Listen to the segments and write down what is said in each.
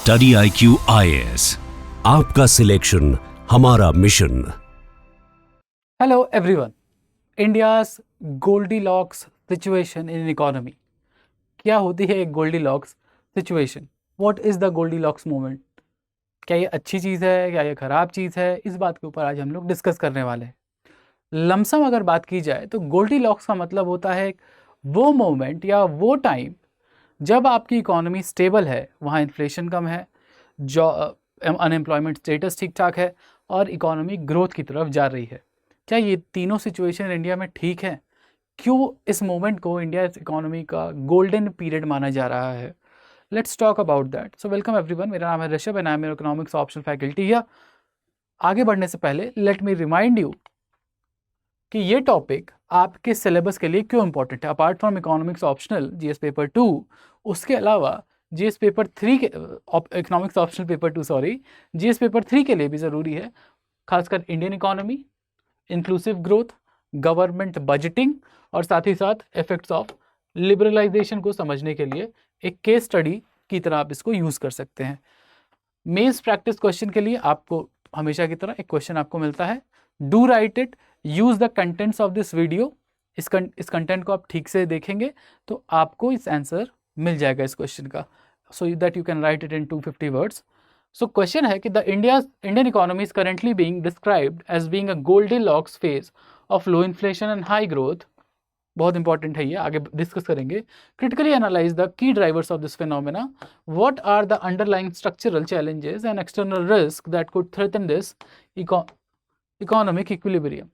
Study IQ IAS, आपका selection हमारा mission. Hello everyone. India's Goldilocks situation in economy. क्या होती है एक Goldilocks situation? What is the Goldilocks moment? क्या ये अच्छी चीज़ है, क्या ये ख़राब चीज़ है? इस बात के ऊपर आज हम लोग डिस्कस करने वाले हैं। लमसम अगर बात की जाए तो Goldilocks का मतलब होता है वो मोमेंट या वो टाइम जब आपकी इकोनॉमी स्टेबल है, वहाँ इन्फ्लेशन कम है, जो अनएम्प्लॉयमेंट स्टेटस ठीक ठाक है और इकोनॉमी ग्रोथ की तरफ जा रही है। क्या ये तीनों सिचुएशन इंडिया में ठीक है? क्यों इस मोमेंट को इंडिया इकोनॉमी का गोल्डन पीरियड माना जा रहा है? Let's talk about that. So welcome everyone, मेरा नाम है Rishabh and I am economics optional faculty here. आगे बढ़ने से पहले लेट मी रिमाइंड यू कि ये टॉपिक आपके सिलेबस के लिए क्यों इंपॉर्टेंट है। Apart from economics optional GS paper 2, उसके अलावा जीएस पेपर 3 के economics optional paper 2 sorry GS paper 3 के लिए भी ज़रूरी है, खासकर Indian economy, inclusive growth, government budgeting और साथ ही साथ इफेक्ट्स ऑफ लिबरलाइजेशन को समझने के लिए एक केस स्टडी की तरह आप इसको यूज़ कर सकते हैं। मेंस प्रैक्टिस क्वेश्चन के लिए आपको हमेशा की तरह एक क्वेश्चन आपको मिलता है, do right it, use the contents of this video. इस कंटेंट को आप ठीक से देखेंगे तो आपको इस आंसर मिल जाएगा इस क्वेश्चन का, so that you can write it in 250 words. So question है कि the Indian economy is currently being described as being a Goldilocks phase of low inflation and high growth. बहुत इंपॉर्टेंट है ये, आगे discuss करेंगे। Critically analyse the key drivers of this phenomena, what are the underlying structural challenges and external risk that could threaten this economic equilibrium.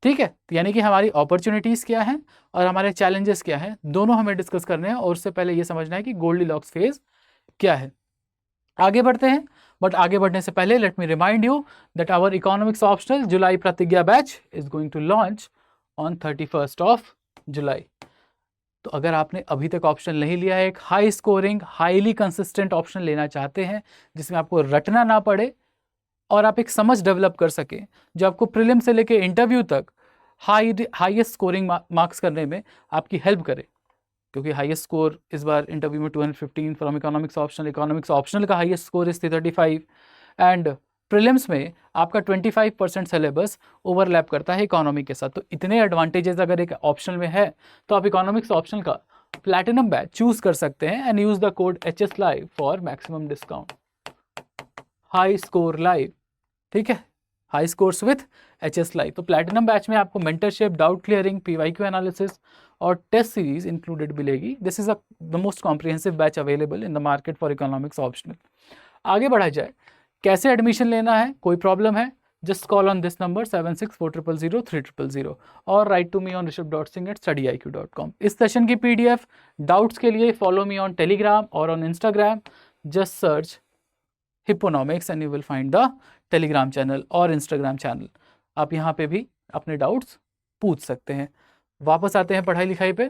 ठीक है, तो यानी कि हमारी अपॉर्चुनिटीज़ क्या हैं और हमारे चैलेंजेस क्या हैं, दोनों हमें डिस्कस करने हैं। और उससे पहले ये समझना है कि गोल्डीलॉक्स फेज क्या है। आगे बढ़ते हैं, बट आगे बढ़ने से पहले let me remind you that our economics optional July Pratigya batch is going to launch on 31st of July. तो अगर आपने अभी तक ऑप्शन नहीं लिया है, एक high scoring highly consistent option लेना चाहते हैं जिसमें आपको रटना ना पड़े और आप एक समझ डेवलप कर सकें, जो आपको प्रीलिम से लेके इंटरव्यू तक हाईएस्ट स्कोरिंग मार्क्स करने में आपकी हेल्प करे, क्योंकि हाईएस्ट स्कोर इस बार इंटरव्यू में 215 फ्रॉम इकोनॉमिक्स ऑप्शनल का highest score is 335 and prelims में आपका 25% सिलेबस ओवरलैप करता है इकोनॉमी के साथ। तो इतने एडवांटेजेस अगर एक ऑप्शनल में है तो आप इकोनॉमिक्स ऑप्शनल का प्लैटिनम बैच चूज कर सकते हैं and use the code HS Live for maximum discount. High score live, ठीक है, high scores with HS Live। तो प्लैटिनम बैच में आपको mentorship, doubt clearing, PYQ analysis और टेस्ट सीरीज इंक्लूडेड मिलेगी। This is the most comprehensive batch available in the market for economics optional. आगे बढ़ा जाए, कैसे एडमिशन लेना है, कोई प्रॉब्लम है, just call on this number 76400300 और right to me on rishabh.singh@studiiq.com। इस सेशन की PDF डाउट्स के लिए फॉलो मी ऑन टेलीग्राम और on Instagram, just search Hipponomics and you will find the Telegram channel और इंस्टाग्राम चैनल। आप यहाँ पे भी अपने डाउट्स पूछ सकते हैं। वापस आते हैं पढ़ाई लिखाई पे।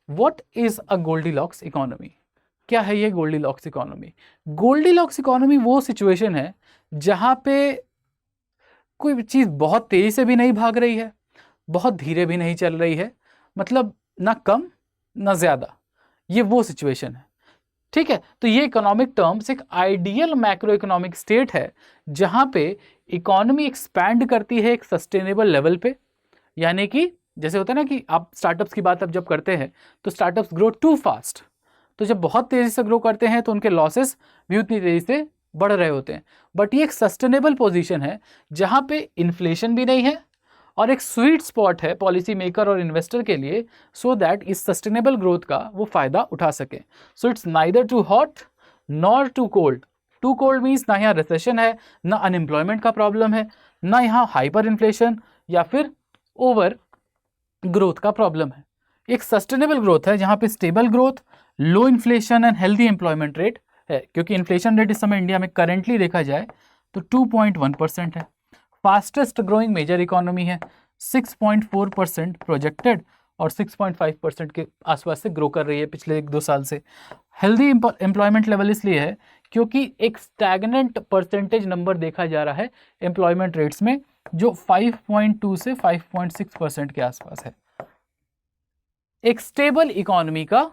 What is a Goldilocks economy? क्या है ये गोल्डीलॉक्स इकोनॉमी? गोल्डीलॉक्स इकोनॉमी वो सिचुएशन है जहाँ पे कोई चीज़ बहुत तेज़ी से भी नहीं भाग रही है, बहुत धीरे भी नहीं चल रही है, मतलब ना कम ना ज़्यादा, ये वो सिचुएशन है। ठीक है, तो ये इकोनॉमिक टर्म्स एक आइडियल मैक्रो इकोनॉमिक स्टेट है जहाँ पे इकोनॉमी एक्सपैंड करती है एक सस्टेनेबल लेवल पे। यानी कि जैसे होता है ना कि आप स्टार्टअप्स की बात अब जब करते हैं तो स्टार्टअप्स ग्रो टू फास्ट, तो जब बहुत तेज़ी से ग्रो करते हैं तो उनके लॉसेस भी उतनी तेज़ी से बढ़ रहे होते हैं। बट ये एक सस्टेनेबल पोजीशन है जहाँ पे इन्फ्लेशन भी नहीं है और एक स्वीट स्पॉट है पॉलिसी मेकर और इन्वेस्टर के लिए, सो दैट इस सस्टेनेबल ग्रोथ का वो फायदा उठा सके। So it's neither too hot nor too cold. Too cold means ना यहाँ रिसेशन है, ना अनएम्प्लॉयमेंट का प्रॉब्लम है, ना यहाँ हाइपर इन्फ्लेशन या फिर ओवर ग्रोथ का प्रॉब्लम है। एक सस्टेनेबल ग्रोथ है जहाँ पे stable growth, low inflation and healthy employment rate है, क्योंकि इन्फ्लेशन रेट इस समय इंडिया में करेंटली देखा जाए तो 2.1% है। फास्टेस्ट ग्रोइंग मेजर इकोनॉमी है, 6.4% प्रोजेक्टेड और 6.5% के आसपास से ग्रो कर रही है पिछले 1-2 साल से। हेल्दी एम्प्लॉयमेंट लेवल इसलिए है क्योंकि एक स्टैगनेंट परसेंटेज नंबर देखा जा रहा है एम्प्लॉयमेंट रेट्स में, जो 5.2 से 5.6% के आसपास है। एक स्टेबल इकोनॉमी का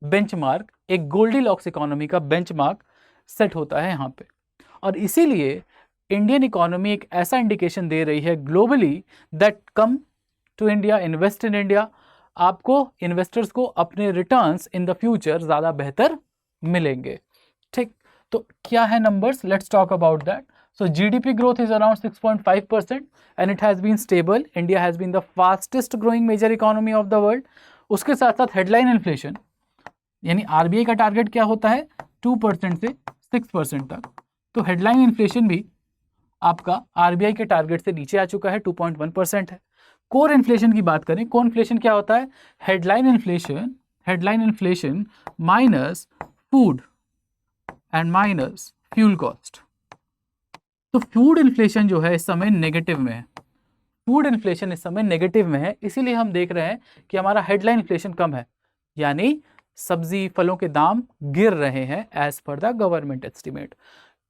बेंचमार्क, एक गोल्डीलॉक्स इकोनॉमी का बेंचमार्क सेट होता है यहाँ पे। और इसीलिए इंडियन इकोनॉमी एक ऐसा इंडिकेशन दे रही है globally that come to India, invest in India, आपको इन्वेस्टर्स को अपने रिटर्न्स इन द फ्यूचर ज़्यादा बेहतर मिलेंगे। ठीक, तो क्या है numbers, let's talk about that. So GDP growth is around 6.5% and it has been stable. India has been the fastest growing major economy of the world. उसके साथ साथ हेडलाइन इन्फ्लेशन, यानी आरबीआई का टारगेट क्या होता है 2% से 6% तक, तो हेडलाइन इन्फ्लेशन भी आपका आरबीआई के टारगेट से नीचे आ चुका है, 2.1% है। कोर इन्फ्लेशन की बात करें, कोर इन्फ्लेशन क्या होता है, headline inflation minus food and minus fuel cost. तो फूड इन्फ्लेशन जो है इस समय नेगेटिव में है, फूड इन्फ्लेशन इस समय नेगेटिव में है, इसीलिए हम देख रहे हैं कि हमारा हेडलाइन इन्फ्लेशन कम है, यानी सब्जी फलों के दाम गिर रहे हैं as per the government estimate.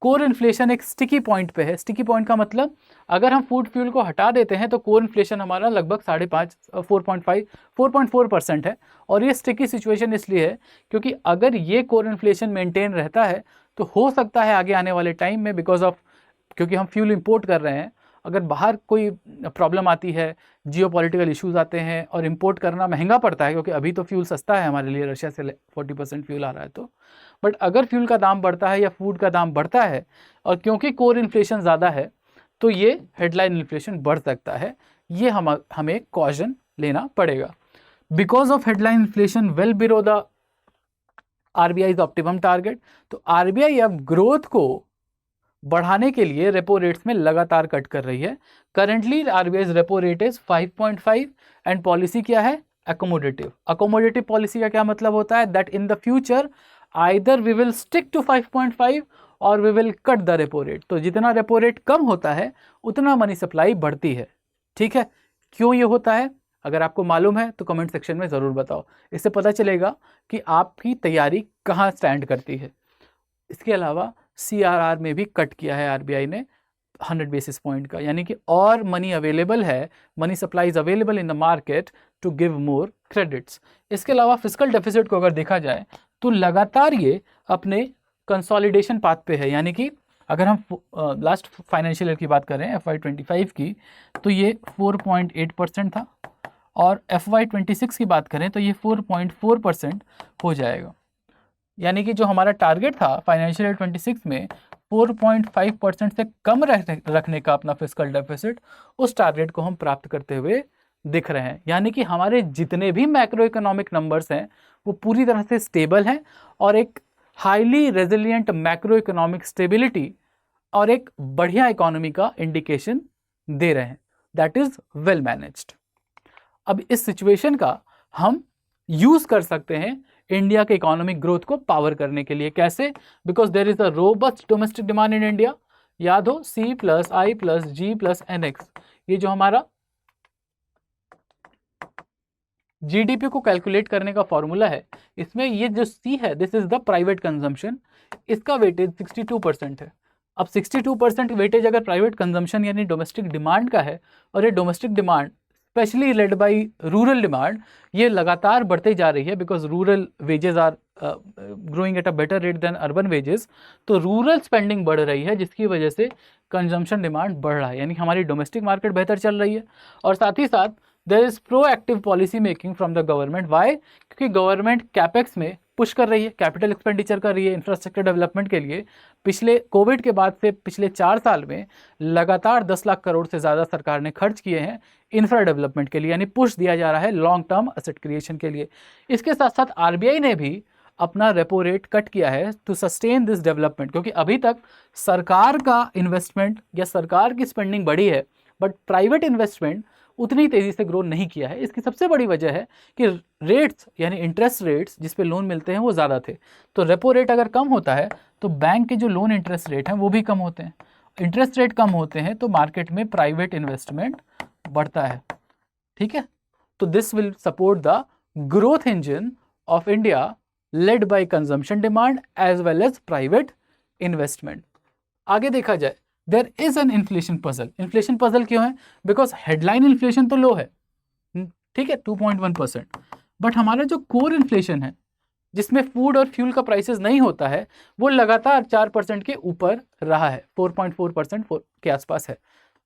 Core inflation एक स्टिकी पॉइंट पे है। स्टिकी पॉइंट का मतलब अगर हम फूड फ्यूल को हटा देते हैं तो कोर इन्फ्लेशन हमारा लगभग 4.4% है। और ये स्टिकी सिचुएशन इसलिए है क्योंकि अगर ये कोर इन्फ्लेशन मेंटेन रहता है तो हो सकता है आगे आने वाले टाइम में क्योंकि हम फ्यूल इंपोर्ट कर रहे हैं, अगर बाहर कोई प्रॉब्लम आती है, जियोपॉलिटिकल इश्यूज आते हैं और इंपोर्ट करना महंगा पड़ता है, क्योंकि अभी तो फ्यूल सस्ता है हमारे लिए, रशिया से 40% फ्यूल आ रहा है, तो बट अगर फ्यूल का दाम बढ़ता है या फूड का दाम बढ़ता है और क्योंकि कोर इन्फ्लेशन ज़्यादा है तो ये हेडलाइन इन्फ्लेशन बढ़ सकता है। ये हमें कॉशन लेना पड़ेगा। Because of headline inflation well below the RBI optimum target, तो आरबीआई अब ग्रोथ को बढ़ाने के लिए रेपो रेट्स में लगातार कट कर रही है। Currently RBI repo rate is 5.5 and policy क्या है, अकोमोडेटिव। अकोमोडेटिव पॉलिसी का क्या मतलब होता है, that in the future either we will stick to 5.5 और we will cut the repo rate. तो जितना रेपो रेट कम होता है उतना मनी सप्लाई बढ़ती है। ठीक है, क्यों ये होता है, अगर आपको मालूम है तो कमेंट सेक्शन में ज़रूर बताओ, इससे पता चलेगा कि आपकी तैयारी कहाँ स्टैंड करती है। इसके अलावा सीआरआर में भी कट किया है आरबीआई ने 100 बेसिस पॉइंट का, यानी कि और मनी अवेलेबल है, money supply is available in the market to give more credits. इसके अलावा फिस्कल डेफिसिट को अगर देखा जाए तो लगातार ये अपने कंसोलिडेशन पाथ पे है, यानी कि अगर हम लास्ट फाइनेंशियल ईयर की बात करें FY25 की तो ये 4.8% था और FY26 की बात करें तो ये 4.4% हो जाएगा। यानी कि जो हमारा टारगेट था फाइनेंशियल ईयर 26 में 4.5% से कम रखने का अपना फिस्कल डेफिसिट, उस टारगेट को हम प्राप्त करते हुए दिख रहे हैं। यानी कि हमारे जितने भी मैक्रो इकोनॉमिक नंबर्स हैं वो पूरी तरह से स्टेबल हैं और एक highly resilient macro economic stability और एक बढ़िया इकोनॉमी का इंडिकेशन दे रहे हैं, दैट इज वेल मैनेज्ड। अब इस सिचुएशन का हम यूज कर सकते हैं इंडिया के इकोनॉमिक ग्रोथ को पावर करने के लिए। कैसे, because there is a robust domestic demand in India. याद हो C+I+G+NX, ये जो हमारा जीडीपी को कैलकुलेट करने का फॉर्मूला है, इसमें ये जो C है this is the private consumption, इसका वेटेज 62% है। अब 62% वेटेज अगर प्राइवेट कंजम्पशन यानी डोमेस्टिक डिमांड का है, और ये domestic demand specially led by rural demand ये लगातार बढ़ते जा रही है, because rural wages are growing at a better rate than urban wages, तो रूरल स्पेंडिंग बढ़ रही है जिसकी वजह से कंजम्पशन डिमांड बढ़ रहा है, यानी हमारी डोमेस्टिक मार्केट बेहतर चल रही है। और साथ ही साथ there is proactive policy making from the government. Why, क्योंकि गवर्नमेंट कैपेक्स में पुश कर रही है, कैपिटल एक्सपेंडिचर कर रही है इंफ्रास्ट्रक्चर डेवलपमेंट के लिए। पिछले कोविड के बाद से पिछले 4 साल में लगातार 10 लाख करोड़ से ज़्यादा सरकार ने खर्च किए हैं इंफ्रा डेवलपमेंट के लिए, यानी पुश दिया जा रहा है लॉन्ग टर्म एसेट क्रिएशन के लिए। इसके साथ साथ आरबीआई ने भी अपना रेपो रेट कट किया है टू सस्टेन दिस डेवलपमेंट, क्योंकि अभी तक सरकार का इन्वेस्टमेंट या सरकार की स्पेंडिंग बढ़ी है बट प्राइवेट इन्वेस्टमेंट उतनी तेज़ी से ग्रो नहीं किया है। इसकी सबसे बड़ी वजह है कि रेट्स यानी इंटरेस्ट रेट्स जिस पे लोन मिलते हैं वो ज़्यादा थे। तो रेपो रेट अगर कम होता है तो बैंक के जो लोन इंटरेस्ट रेट हैं वो भी कम होते हैं। इंटरेस्ट रेट कम होते हैं तो मार्केट में प्राइवेट इन्वेस्टमेंट बढ़ता है। ठीक है, तो this will support the growth engine of India led by consumption demand as well as private investment. आगे देखा जाए there is an inflation puzzle. Inflation puzzle क्यों है, बिकॉज हेडलाइन इन्फ्लेशन तो लो है, ठीक है 2.1%, बट हमारा जो कोर इन्फ्लेशन है जिसमें फूड और फ्यूल का प्राइसेस नहीं होता है, वो लगातार 4% के ऊपर रहा है, 4.4% के आसपास है।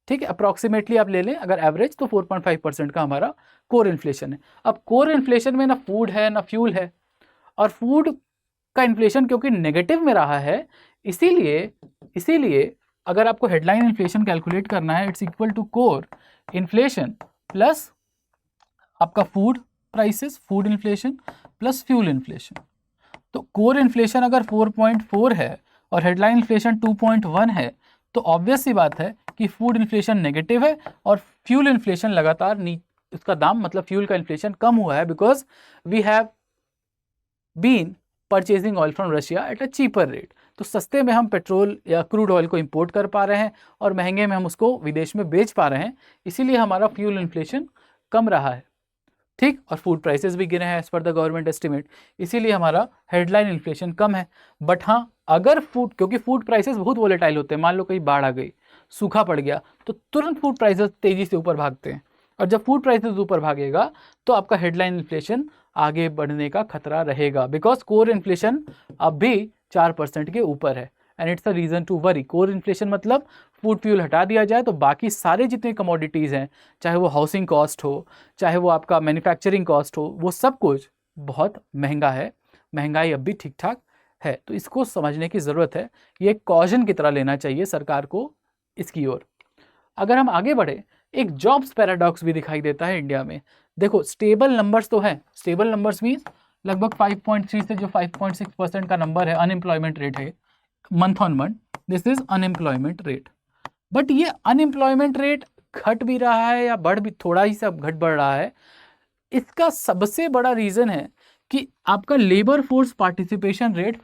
ठीक है, अप्रॉक्सीमेटली आप ले लें अगर एवरेज, तो 4.5% का हमारा कोर इन्फ्लेशन है। अब कोर इन्फ्लेशन में ना फूड है ना फ्यूल है, और फूड का इन्फ्लेशन क्योंकि नेगेटिव में रहा है, इसीलिए अगर आपको हेडलाइन इन्फ्लेशन कैलकुलेट करना है, it's equal to core inflation plus आपका food prices, food inflation plus fuel inflation. तो कोर इन्फ्लेशन अगर 4.4 है और हेडलाइन इन्फ्लेशन 2.1 है, तो ऑब्वियस सी बात है कि फूड इन्फ्लेशन नेगेटिव है और फ्यूल इन्फ्लेशन लगातार उसका दाम मतलब फ्यूल का इन्फ्लेशन कम हुआ है, because we have been purchasing oil from Russia at a cheaper rate. तो सस्ते में हम पेट्रोल या क्रूड ऑयल को इंपोर्ट कर पा रहे हैं और महंगे में हम उसको विदेश में बेच पा रहे हैं, इसीलिए हमारा फ्यूल इन्फ्लेशन कम रहा है। ठीक, और फूड प्राइसेस भी गिरे हैं as per the government estimate, इसीलिए हमारा हेडलाइन इन्फ्लेशन कम है। बट हाँ, अगर फूड, क्योंकि फूड प्राइसेस बहुत वोलेटाइल होते हैं, मान लो कहीं बाढ़ आ गई, सूखा पड़ गया, तो तुरंत फूड प्राइसेस तेजी से ऊपर भागते हैं, और जब फूड प्राइसेस ऊपर भागेगा तो आपका हेडलाइन इन्फ्लेशन आगे बढ़ने का खतरा रहेगा, बिकॉज कोर इन्फ्लेशन अब भी 4% के ऊपर है, and it's a reason to worry. Core inflation मतलब फूड फ्यूल हटा दिया जाए तो बाकी सारे जितने कमोडिटीज़ हैं, चाहे वो हाउसिंग कॉस्ट हो, चाहे वो आपका मैन्युफैक्चरिंग कॉस्ट हो, वो सब कुछ बहुत महंगा है, महंगाई अब भी ठीक ठाक है। तो इसको समझने की ज़रूरत है, ये एक कॉजन की तरह लेना चाहिए सरकार को इसकी ओर। अगर हम आगे बढ़े, एक जॉब्स पैराडॉक्स भी दिखाई देता है इंडिया में। देखो, स्टेबल नंबर्स तो हैं, स्टेबल नंबर्स मीन्स लगभग 5.3 से जो 5.6% का नंबर है अनएम्प्लॉयमेंट रेट है month on month, this is unemployment rate. But ये अनएम्प्लॉयमेंट रेट घट भी रहा है या बढ़ भी, थोड़ा ही सब घट बढ़ रहा है, इसका सबसे बड़ा रीजन है कि आपका लेबर फोर्स पार्टिसिपेशन रेट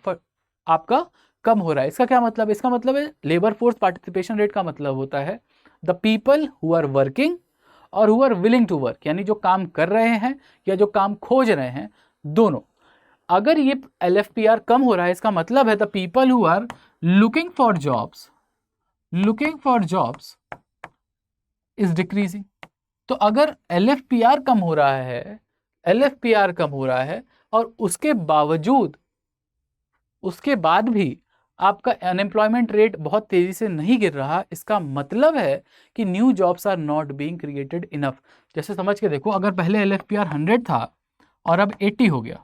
आपका कम हो रहा है। इसका क्या मतलब है? इसका मतलब है लेबर फोर्स पार्टिसिपेशन रेट का मतलब होता है the people who are working और who are willing to work, यानी जो काम कर रहे हैं या जो काम खोज रहे हैं, दोनों। अगर ये LFPR कम हो रहा है, इसका मतलब है the people who are looking for jobs is decreasing. तो अगर LFPR कम हो रहा है, और उसके बाद भी आपका अनएम्प्लॉयमेंट रेट बहुत तेजी से नहीं गिर रहा, इसका मतलब है कि new jobs are not being created enough. जैसे समझ के देखो, अगर पहले LFPR 100 था और अब 80 हो गया,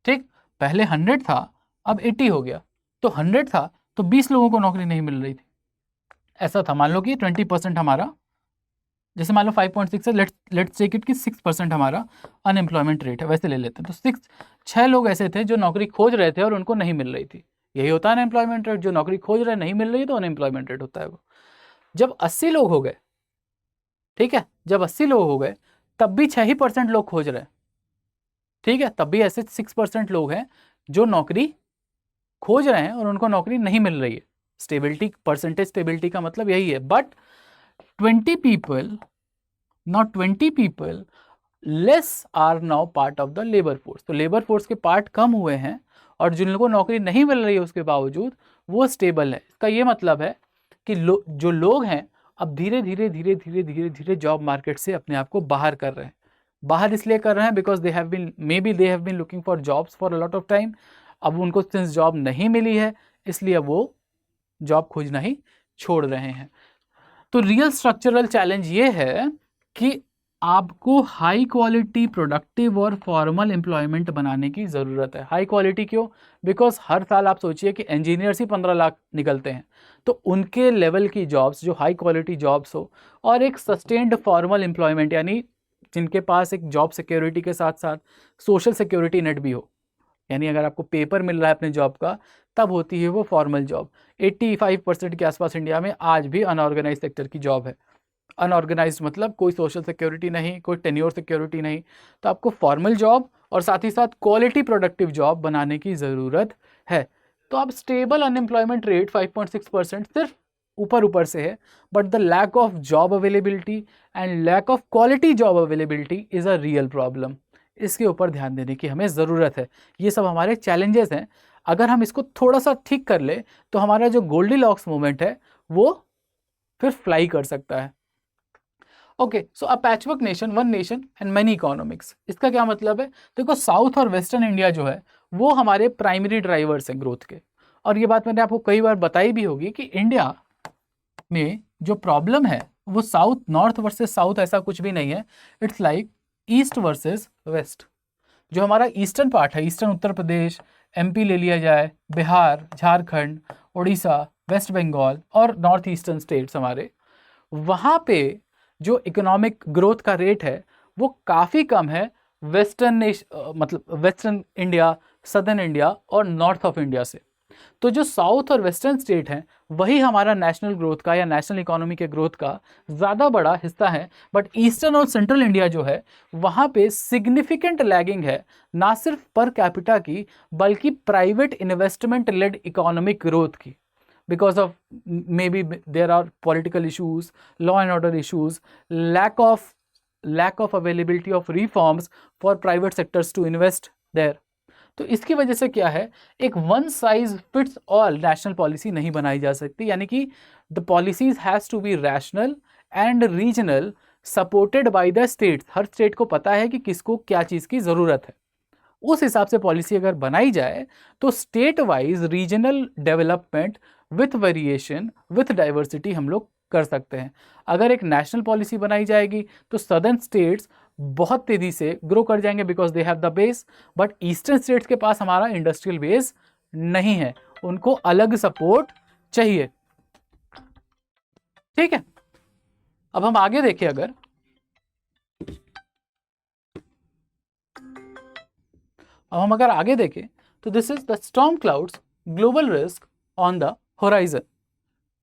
ठीक, पहले 100 था अब 80 हो गया, तो 100 था तो 20 लोगों को नौकरी नहीं मिल रही थी, ऐसा था। मान लो कि 20% हमारा, जैसे मान लो 5.6 है, लेट्स टेक इट कि 6% हमारा अनएम्प्लॉयमेंट रेट है, वैसे ले लेते हैं। तो 6 लोग ऐसे थे जो नौकरी खोज रहे थे और उनको नहीं मिल रही थी, यही होता है अनएम्प्लॉयमेंट रेट। जो नौकरी खोज रहे नहीं मिल रही तो अनएम्प्लॉयमेंट रेट होता है वो। जब 80 लोग हो गए, ठीक है, जब 80 लोग हो गए तब भी 6% लोग खोज रहे हैं, ठीक है, तब भी ऐसे 6% लोग हैं जो नौकरी खोज रहे हैं और उनको नौकरी नहीं मिल रही है। स्टेबिलिटी, परसेंटेज स्टेबिलिटी का मतलब यही है। But 20 people less are now part of the labour force. तो लेबर फोर्स के पार्ट कम हुए हैं और जिन लोगों को नौकरी नहीं मिल रही है उसके बावजूद वो स्टेबल है। इसका ये मतलब है कि जो लोग हैं अब धीरे धीरे जॉब मार्केट से अपने आप को बाहर कर रहे हैं। बाहर इसलिए कर रहे हैं because they have been looking for jobs for a lot of time. अब उनको सिंस जॉब नहीं मिली है इसलिए वो जॉब खोजना ही छोड़ रहे हैं। तो रियल स्ट्रक्चरल चैलेंज ये है कि आपको हाई क्वालिटी प्रोडक्टिव और फॉर्मल एम्प्लॉयमेंट बनाने की ज़रूरत है। हाई क्वालिटी क्यों? बिकॉज हर साल आप सोचिए कि इंजीनियर्स ही 15 लाख निकलते हैं, तो उनके लेवल की जॉब्स जो हाई क्वालिटी जॉब्स हो और एक सस्टेन्ड फॉर्मल एम्प्लॉयमेंट, यानी जिनके पास एक जॉब सिक्योरिटी के साथ साथ सोशल सिक्योरिटी नेट भी हो, यानी अगर आपको पेपर मिल रहा है अपने जॉब का तब होती है वो फॉर्मल जॉब। 85% के आसपास इंडिया में आज भी अनऑर्गेनाइज सेक्टर की जॉब है। अनऑर्गेनाइज मतलब कोई सोशल सिक्योरिटी नहीं, कोई टेन्योर सिक्योरिटी नहीं। तो आपको फॉर्मल जॉब और साथ ही साथ क्वालिटी प्रोडक्टिव जॉब बनाने की ज़रूरत है। तो अब स्टेबल अनएम्प्लॉयमेंट रेट 5.6% सिर्फ ऊपर से है, but the lack of job availability and lack of quality job availability is a real problem. इसके ऊपर ध्यान देने की हमें ज़रूरत है। ये सब हमारे चैलेंजेस हैं। अगर हम इसको थोड़ा सा ठीक कर ले तो हमारा जो गोल्डीलॉक्स मोमेंट है वो फिर फ्लाई कर सकता है। Okay, so a patchwork nation, one nation and many economics, इसका क्या मतलब है? देखो साउथ और वेस्टर्न इंडिया जो है वो हमारे प्राइमरी ड्राइवर्स हैं ग्रोथ के, और ये बात मैंने आपको कई बार बताई भी होगी कि इंडिया में जो प्रॉब्लम है वो साउथ, नॉर्थ वर्सेस साउथ ऐसा कुछ भी नहीं है, it's like east versus West. जो हमारा ईस्टर्न पार्ट है, ईस्टर्न उत्तर प्रदेश, एमपी ले लिया जाए, बिहार, झारखंड, उड़ीसा, वेस्ट बंगाल और नॉर्थ ईस्टर्न स्टेट्स हमारे, वहाँ पे जो इकोनॉमिक ग्रोथ का रेट है वो काफ़ी कम है वेस्टर्न मतलब वेस्टर्न इंडिया, सदर्न इंडिया और नॉर्थ ऑफ इंडिया से। तो जो साउथ और वेस्टर्न स्टेट हैं वही हमारा नेशनल ग्रोथ का या नेशनल इकोनॉमी के ग्रोथ का ज़्यादा बड़ा हिस्सा है, बट ईस्टर्न और सेंट्रल इंडिया जो है वहाँ पे सिग्निफिकेंट लैगिंग है, ना सिर्फ पर कैपिटा की बल्कि private investment led economic growth की, because of maybe there are political issues, law and order issues, lack of availability of reforms for private sectors to invest there. तो इसकी वजह से क्या है, एक one size fits all national policy नहीं बनाई जा सकती, यानी कि the policies has to be rational and regional, supported by the states. हर स्टेट को पता है कि किसको क्या चीज़ की ज़रूरत है, उस हिसाब से पॉलिसी अगर बनाई जाए तो state wise regional development with variation with diversity हम लोग कर सकते हैं। अगर एक नेशनल पॉलिसी बनाई जाएगी तो सदर्न स्टेट्स बहुत तेजी से ग्रो कर जाएंगे because they have the base, but eastern states के पास हमारा इंडस्ट्रियल बेस नहीं है, उनको अलग सपोर्ट चाहिए। ठीक है, अब हम आगे देखें, अगर आगे देखें तो this is the storm clouds, global risk on the horizon.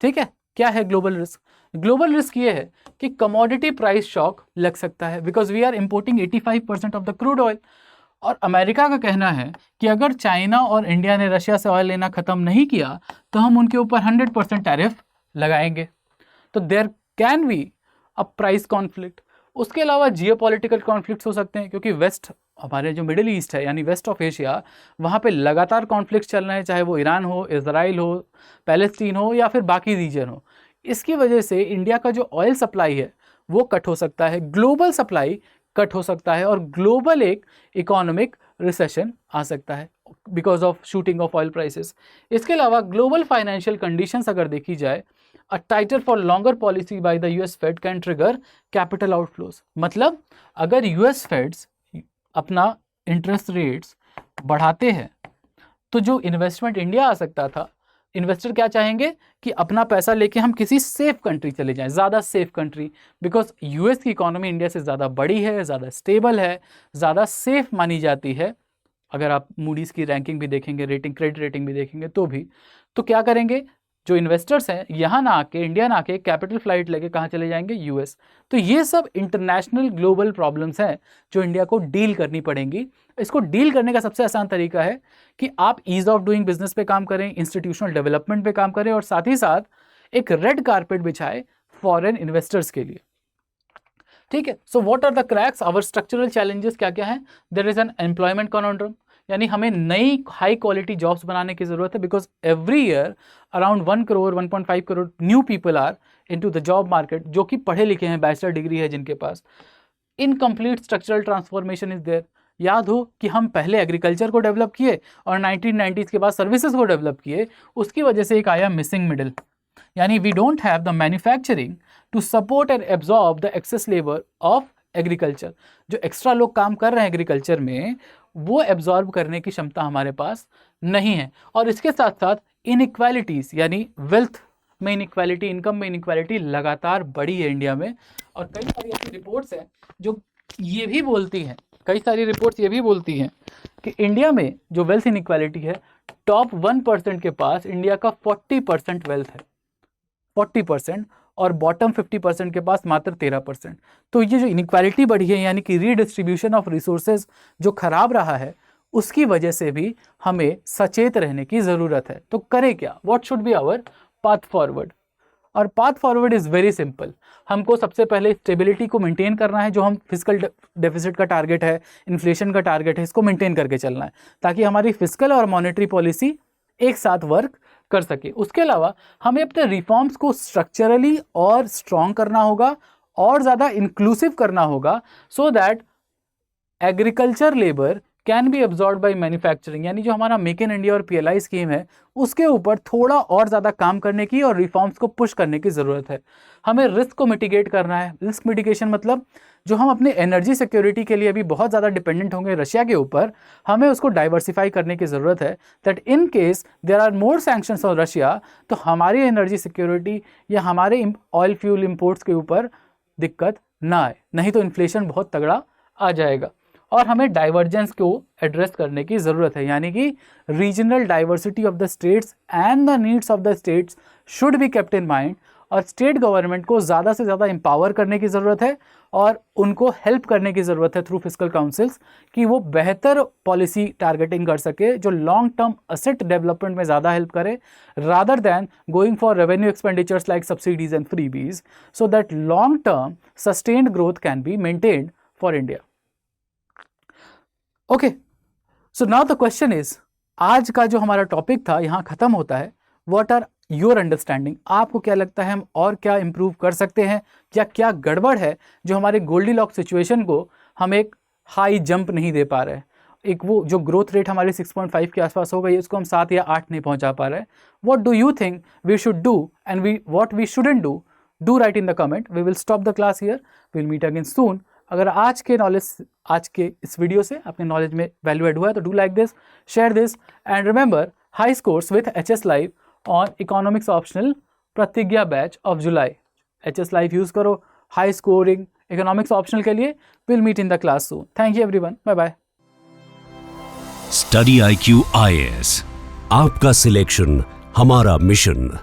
ठीक है, क्या है ग्लोबल रिस्क? ग्लोबल रिस्क ये है कि कमोडिटी प्राइस शॉक लग सकता है because we are importing 85% of the crude oil, और अमेरिका का कहना है कि अगर चाइना और इंडिया ने रशिया से ऑयल लेना खत्म नहीं किया तो हम उनके ऊपर 100% टैरिफ लगाएंगे। तो there can be a price conflict. उसके अलावा जियोपॉलिटिकल कॉन्फ्लिक्ट्स हो सकते हैं, क्योंकि वेस्ट, हमारे जो मिडिल ईस्ट है यानी वेस्ट ऑफ एशिया, वहाँ पे लगातार कॉन्फ्लिक्ट्स चल रहे हैं, चाहे वो ईरान हो, इजराइल हो, पैलेस्टीन हो या फिर बाकी रीजन हो। इसकी वजह से इंडिया का जो ऑयल सप्लाई है वो कट हो सकता है, ग्लोबल सप्लाई कट हो सकता है, और ग्लोबल एक इकोनॉमिक रिसेशन आ सकता है because of shooting of oil prices. इसके अलावा ग्लोबल फाइनेंशियल कंडीशंस अगर देखी जाए, a tighter for longer policy by the US Fed can trigger capital outflows. मतलब अगर यूएस फेड्स अपना इंटरेस्ट रेट्स बढ़ाते हैं तो जो इन्वेस्टमेंट इंडिया आ सकता था, इन्वेस्टर क्या चाहेंगे कि अपना पैसा लेके हम किसी सेफ कंट्री चले जाएं, ज़्यादा सेफ कंट्री, बिकॉज यूएस की इकोनॉमी इंडिया से ज़्यादा बड़ी है, ज़्यादा स्टेबल है, ज़्यादा सेफ मानी जाती है। अगर आप मूडीज़ की रैंकिंग भी देखेंगे, रेटिंग, क्रेडिट रेटिंग भी देखेंगे तो भी, तो क्या करेंगे जो इन्वेस्टर्स हैं यहाँ ना आके, इंडिया ना आके कैपिटल फ्लाइट लेके कहाँ चले जाएंगे? यूएस। तो ये सब इंटरनेशनल ग्लोबल प्रॉब्लम्स हैं जो इंडिया को डील करनी पड़ेंगी। इसको डील करने का सबसे आसान तरीका है कि आप ईज ऑफ डूइंग बिजनेस पे काम करें, इंस्टीट्यूशनल डेवलपमेंट पे काम करें, और साथ ही साथ एक रेड कारपेट बिछाए फॉरेन इन्वेस्टर्स के लिए। ठीक है, so what are the cracks, our structural challenges क्या क्या हैं? There is an employment conundrum, यानी हमें नई हाई क्वालिटी जॉब्स बनाने की जरूरत है, because every year around 1 crore 1.5 crore new people are into the job market, जो कि पढ़े लिखे हैं, बैचलर डिग्री है जिनके पास। Incomplete structural transformation is there. याद हो कि हम पहले एग्रीकल्चर को डेवलप किए और 1990s के बाद सर्विसेज को डेवलप किए, उसकी वजह से एक आया मिसिंग मिडिल, यानी we don't have the manufacturing to support and absorb the excess labour of agriculture. जो एक्स्ट्रा लोग काम कर रहे हैं एग्रीकल्चर में, वो एब्जॉर्ब करने की क्षमता हमारे पास नहीं है। और इसके साथ साथ इनइक्वालिटीज़, यानी वेल्थ में इनइक्वालिटी, इनकम में इनइक्वालिटी लगातार बढ़ी है इंडिया में। और कई सारी ऐसी रिपोर्ट्स हैं जो ये भी बोलती हैं, कई सारी रिपोर्ट्स ये भी बोलती हैं कि इंडिया में जो वेल्थ इनइक्वालिटी है, टॉप 1% के पास इंडिया का 40% वेल्थ है, 40%, और बॉटम 50% के पास मात्र 13%। तो ये जो इनइक्वालिटी बढ़ी है, यानी कि रीडिस्ट्रीब्यूशन ऑफ रिसोर्सेज जो खराब रहा है, उसकी वजह से भी हमें सचेत रहने की ज़रूरत है। तो करें क्या? What should be our path forward? और path forward is very simple. हमको सबसे पहले स्टेबिलिटी को मेंटेन करना है, जो हम फिजिकल डेफिसिट का टारगेट है, इन्फ्लेशन का टारगेट है, इसको मेंटेन करके चलना है ताकि हमारी फिजिकल और मॉनेटरी पॉलिसी एक साथ वर्क कर सके। उसके अलावा हमें अपने रिफॉर्म्स को स्ट्रक्चरली और स्ट्रॉन्ग करना होगा और ज़्यादा इंक्लूसिव करना होगा so that agriculture labour can be absorb by manufacturing, यानी जो हमारा मेक इन इंडिया और PLI स्कीम है उसके ऊपर थोड़ा और ज़्यादा काम करने की और रिफॉर्म्स को पुश करने की ज़रूरत है। हमें रिस्क को मिटिगेट करना है। रिस्क मिटिगेशन मतलब जो हम अपने एनर्जी सिक्योरिटी के लिए अभी बहुत ज़्यादा डिपेंडेंट होंगे रशिया के ऊपर, हमें उसको डाइवर्सिफाई करने की ज़रूरत है, that in case there are more sanctions on Russia तो हमारी एनर्जी सिक्योरिटी या हमारे ऑयल फ्यूल इंपोर्ट्स के ऊपर दिक्कत ना आए, नहीं तो इन्फ्लेशन बहुत तगड़ा आ जाएगा। और हमें डाइवर्जेंस को एड्रेस करने की ज़रूरत है, यानी कि regional diversity of the states and the needs of the states should be kept in mind. और स्टेट गवर्नमेंट को ज़्यादा से ज़्यादा एम्पावर करने की ज़रूरत है और उनको हेल्प करने की ज़रूरत है थ्रू फिस्कल काउंसिल्स कि वो बेहतर पॉलिसी टारगेटिंग कर सके जो लॉन्ग टर्म असेट डेवलपमेंट में ज़्यादा हेल्प करे rather than going for revenue expenditures like subsidies and freebies, so that long term sustained growth can be maintained for India. Okay, so now the question is, आज का जो हमारा topic था यहाँ खत्म होता है। What are your understanding? आपको क्या लगता है हम और क्या इंप्रूव कर सकते हैं या क्या गड़बड़ है जो हमारे गोल्डीलॉक्स सिचुएशन को हम एक हाई जंप नहीं दे पा रहे हैं? एक वो जो ग्रोथ रेट हमारी 6.5 के आसपास हो गई है उसको हम 7 या 8 नहीं पहुंचा पा रहे हैं। What do you think we should do and what we shouldn't do? Do right in the comment. We will stop the class here, we will meet again soon. अगर आज के इस वीडियो से अपने नॉलेज में वैल्यू एड हुआ है तो do like this, share this and remember high scores with HS live on economics optional Pratigya batch of July. HS live use करो हाई स्कोरिंग इकोनॉमिक्स ऑप्शनल के लिए। Will meet in the class soon. Thank you everyone, bye bye. Study IQ IAS, आपका selection हमारा mission.